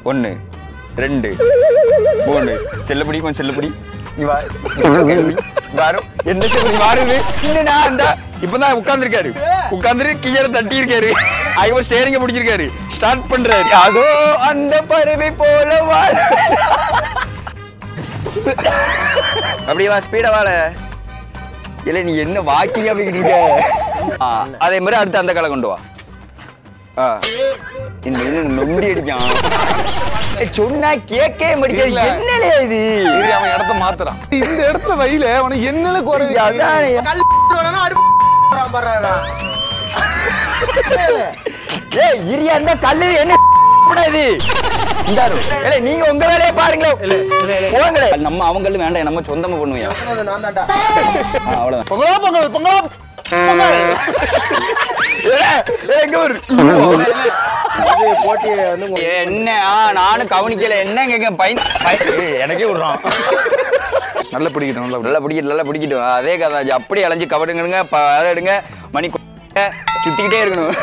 1 2 3 செல்லப்படி கொஞ்சம் செல்லப்படி நீ வா வாரும் என்ன செல்லப்படி வாருது இல்லைண்ணா அந்த இப்பதான் உட்கார்ந்துருக்காரு உட்கார்ந்துட்டு கீழே தட்டி இருக்காரு ஐயோ ஸ்டேரிங்க பிடிச்சிருக்காரு ஸ்டார்ட் பண்றாரு அதோ அந்த பறவை போல வாழ அப்படியே வா ஸ்பீடா வாழ இல்ல நீ என்ன வாக்கிங் அப்படிக்கிட்டு இருக்க அதே மாதிரி அடுத்து அந்த காலை கொண்டு வா நொண்டி அடிக்கான் சொன்னா கேட்கவே மாட்டேங்குது என்னலே இது அவன் இடத்த மாத்துறான் இந்த இடத்துல வயல அவனுக்கு என்னல குறையுது ஏய் இரியா அந்த கல்லு என்ன கூடாது நீங்க உங்க வேலையை பாருங்களேன் நம்ம அவங்களும் வேண்டாம் நம்ம சொந்தமா பண்ணுவோம் அவ்வளவுதான் பொங்கலா பொங்கலா என்ன நானும் கவனிக்கல என்ன எனக்கே விடுறான் நல்லா பிடிக்கட்டும் நல்லா பிடிக்கட்டும் அதே கதை அப்படி அலைஞ்சு கவடுங்க எடுங்க மணி சுத்திக்கிட்டே இருக்கணும்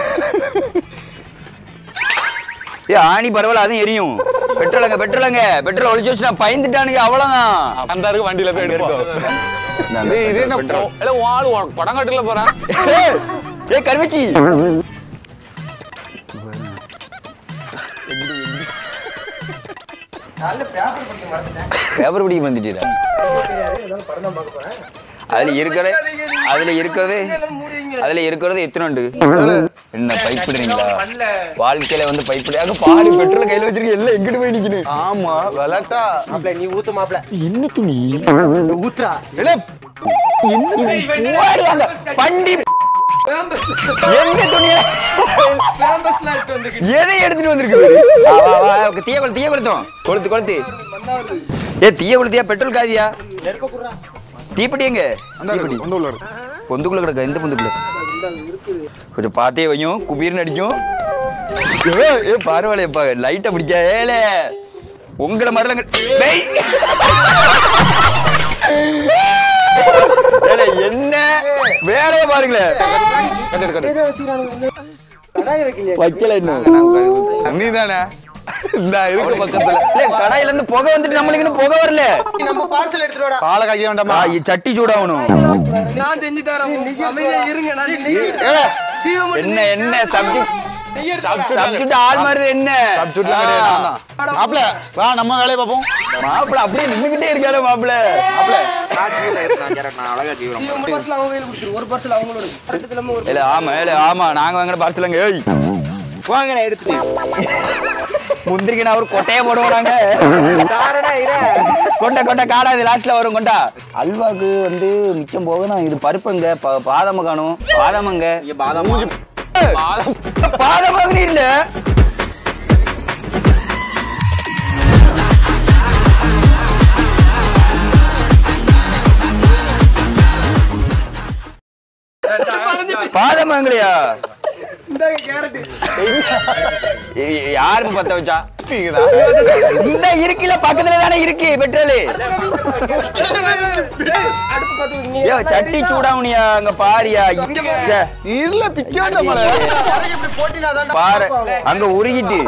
ஆணி பரவாயில்ல அதுவும் எரியும் பெட்ரோல் ஒழிச்சு வச்சு நான் பயந்துட்டானுங்க அவ்வளவுதான் அந்த இருக்கு வண்டியில போய் எடுப்போம் இது என்ன வாழு படங்காட்டுல போறேன் ஏய் கருவச்சி பேப்பர் பிடிக்க வந்துட்டீரா அதுல இருக்கிறது எத்தனை என்ன பைப்பிடுறீங்களா வாழ்க்கையில வந்து பைப்பிடு அங்க பாரு பெட்ரோல் கையில வச்சிருக்க எல்லாம் எங்கிட்டு போய் நிக்கணும் ஆமா விளாட்டா நீ ஊத்து மாப்ள என்ன துணி ஊத்துறா பண்டி என்ன துணி எதை எடுத்துட்டு வந்திருக்கு தீய கொளுத்தும் ஏ தீய கொளுத்தியா பெட்ரோல் காதியா தீப்பெட்டி எங்க பொந்துக்குள்ள கிடக்க எந்த பொந்துக்குள்ள கொஞ்சம் பார்த்தே வையும் குபீர்னு அடிக்கும் பரவாயில்லையப்பா லைட்டா பிடிக்க ஏல உங்களை மாதிரிலாம் என்ன வேலைய பாருங்களேன் வைக்கல இன்னும் நீதானே இந்த இருக்கு பக்கத்துல கடாயில இருந்து புகை வந்துட்டு நம்மளுக்கு புகை வரல நம்ம பார்சல் எடுத்துறோடா பாலை காய்க்க வேண்டாமா சட்டி சூடாகணும் நான் செஞ்சு தரேன் இருங்க என்ன சப்ஜெக்ட் ஆள் மாதிரி என்ன சப்ஜெக்ட்லாம் கிடையாது நான் மாப்ள வா நம்ம வேலைய பாப்போம் மாப்ள அப்படியே நின்னுக்கிட்டே இருக்காரு மாப்ள நான் அழகா ஜீவரம் ஒரு பார்சல் அவங்க கையில கொடுத்துரு ஒரு பார்சல் அவங்களோட பக்கத்துல நம்ம ஒரு இல்ல ஆமா நாங்க வாங்குற பார்சல்ங்க ஏய் வாங்க நான் எடுத்துட்டேன் முந்திரிக்கு நான் ஒரு கொட்டையை போடுவோம் நாங்க கொண்ட காடாது லாஸ்ட்ல வரும் கொண்டா அல்வாக்கு வந்து மிச்சம் போகணும் இது பருப்புங்க பாதாம காணும் பாதாமங்க பாதாம இல்ல பாதாமங்களையா யாருக்கு பத்த வச்சா இந்த இருக்குல பக்கத்துல தானே இருக்கு பெட்ரோல் சட்டி சூடாவணியா அங்க பாரியா இல்ல பிக்காண்ட பாரு அங்க உருகிட்டு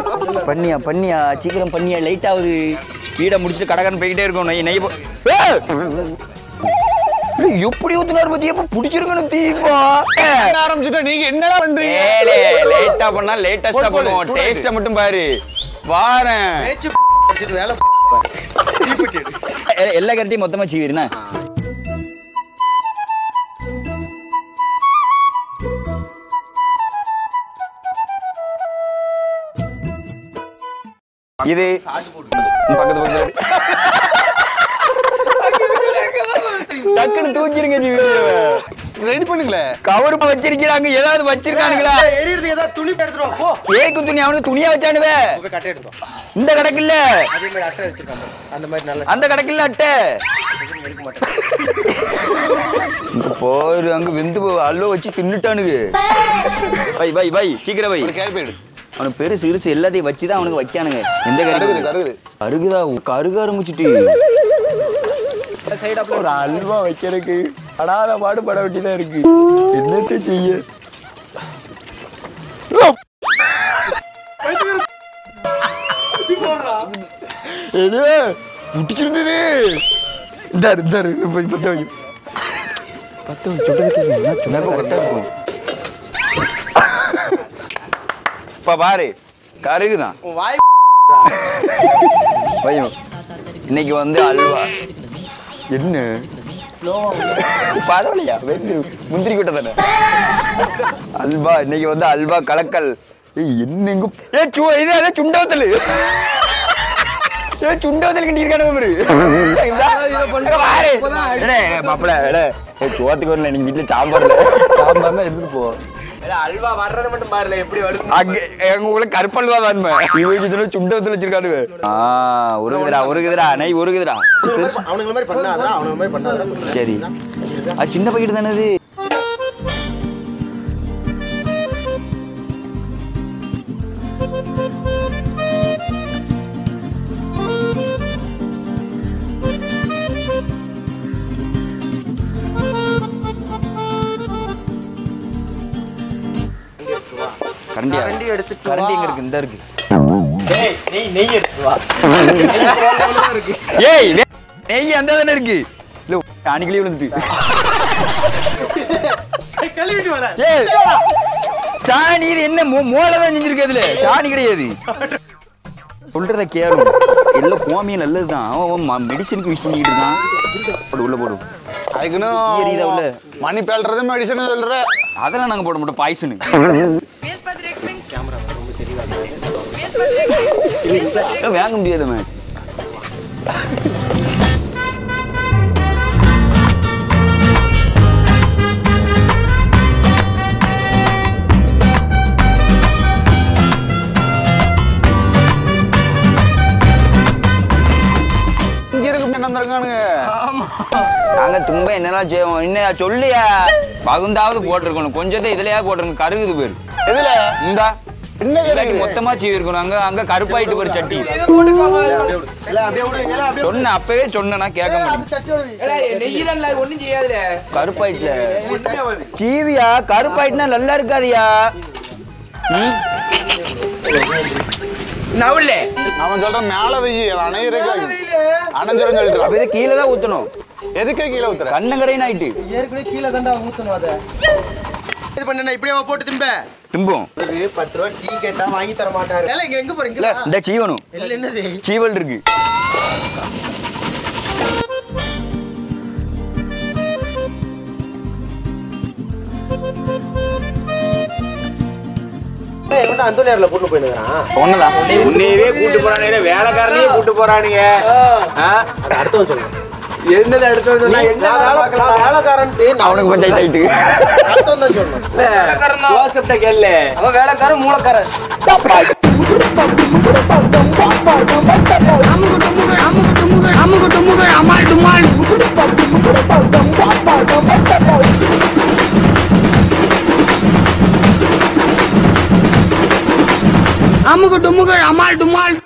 பண்ணியா சீக்கிரம் பண்ணியா லைட் ஆகுது ஸ்பீடா முடிச்சுட்டு கடகன்னு போய்கிட்டே இருக்கும் நெய் எப்படி ஊத்துனாரு பத்தி எப்ப புடிச்சிருக்கணும் தீபா ஆரம்பிச்சுட்டா நீங்க என்னடா பண்றீங்க லேட்டா பண்ணா லேட்டஸ்டா பண்ணுவோம் டேஸ்ட மட்டும் பாரு வாரேன் எல்லா கரண்டையும் மொத்தமா சீவிருண்ணா இது பக்கத்து டக்குனு தூக்கிருங்க ரெடி பண்ணுங்களே கவர் வச்சிருக்காங்க ஏதாவது வச்சிருக்கானுங்களா எரியிறது ஏதாவது துணி எடுத்துறோம் போ ஏக்கு துணி அவனுக்கு துணியா வச்சானுவே போய் கட்டை எடுத்துறோம் இந்த கடைக்கு இல்ல அதே மாதிரி அட்டை வச்சிருக்காங்க அந்த மாதிரி நல்ல அந்த கடைக்கு இல்ல அட்டை எடுக்க மாட்டேன் போரு அங்க வெந்து அல்வா வச்சு தின்னுட்டானுங்க வை சீக்கிரம் வை கேப்பேடு அவனுக்கு பெருசு இருசு எல்லாத்தையும் வச்சுதான் அவனுக்கு வைக்கானுங்க எந்த கருகுது கருகுதா கருக ஆரம்பிச்சுட்டு ஒரு அல்வா வைக்கிறதுக்கு படாத பாடுபட வேண்டியதான் இருக்கு என்னத்த செய்ய புடிச்சிருந்தது. இந்தாரு இந்தாரு பத்த வை சொன்னப்போ கரெக்டா இருக்கும். இப்ப பாரு கருகுதான் பையன். இன்னைக்கு வந்து அல்வா என்ன பரவாயில்லையா முந்திரி கூட்ட தானே அல்வா. இன்னைக்கு வந்து அல்வா கலக்கல். என்ன இது சுண்டவத்தல் சுண்டவத்தல் கட்டிருக்கானு மாப்பிள்ள சோத்துக்கு வரல. நீங்க வீட்டுல சாம்பார்ல சாம்பார் தான் எடுத்துட்டு போவோம். அல்வா வர்றது மட்டும் பாருல எப்படி வருது. உங்களுக்கு கருப்பல்வா வேணுமே. இவங்க சுண்டவத்தில் வச்சிருக்கானுங்க. உருகுதுடா உருகுதுடா நை உருகுதுடா. அவனுங்க மாதிரி பண்ணாதா அவனுங்க மாதிரி பண்ணாதா. சரி அது சின்ன பாக்கெட் தானே அது. கரண்டி எடுத்து கரண்டி எங்க இருக்கு? இந்த இருக்கு. நெய் எடுத்து வா. ஏய் நெய் அந்த தானே இருக்கு. இல்ல அன்னைக்கு விழுந்துட்டு கழுவிட்டு வாடா. ஏய் சாணி இது என்ன மோளதான் செஞ்சிருக்கு. அதுல சாணி கிடையாது. சொல்றத கேளு. எல்லாம் கோமியம் நல்லதுதான். அவன் மெடிசனுக்கு யூஸ் பண்ணிட்டு இருக்கான். உள்ள போடும். அதுக்குன்னு மணி பேல்றது மெடிசன் சொல்ற. அதெல்லாம் நாங்க போட மாட்டோம். பாய்சனு வாங்க முடியாது. நாங்க தும்ப என்னெல்லாம் செய்வோம். என்ன சொல்லியா பகுந்தாவது போட்டிருக்கணும். கொஞ்சத்தை இதுலயா போட்டிருக்கணும். கருகுது பேரு எதுல இந்தா என்ன மொத்தமா சீவி இருக்கணும். அங்க அங்க கருப்பாயிட்டு ஒரு சட்டி சொன்ன அப்பவே சொன்னா கேட்க மாட்டேன். ஒண்ணும் செய்யாதுல கருப்பாயிட்டுல சீவியா கருப்பாயிட்டுனா நல்லா இருக்காதியா. நவுல்ல அவன் சொல்றான் மேல வெயி அணையிருக்கு அணைஞ்சிரும் சொல்லிட்டு. அப்ப இதை கீழே தான் ஊத்தணும். எதுக்கே கீழே ஊத்துற? கண்ணங்கரைன்னு ஆயிட்டு ஏற்கனவே கீழே தாண்டா ஊத்தணும். அதை இது பண்ண இப்படியே போட்டு திம்ப திம்போம். 10 ரூபா டீ கேட்டா வாங்கி தர மாட்டாரு. இல்ல இங்க எங்க போறீங்க? இந்த சீவனும் இல்ல என்னது சீவல் இருக்கு. அந்த நேர்ல கூட்டு போயிடுறான். ஒண்ணுதான் உன்னையவே கூட்டு போறானுங்க. வேலைக்காரனையே கூட்டு போறானுங்க. அடுத்தவன் சொல்லுங்க. என்னது அடுத்தவன் சொன்னா என்ன வேலைக்காரன்ட்டு அவனுக்கு பஞ்சாயத்து ஆயிட்டு. அடுத்தவன் தான் சொல்லணும். ஜோசப்ட்ட கேளு. அவன் வேலைக்காரன் மூலக்காரன். அமுகு டுமுகு அமால் டுமால்.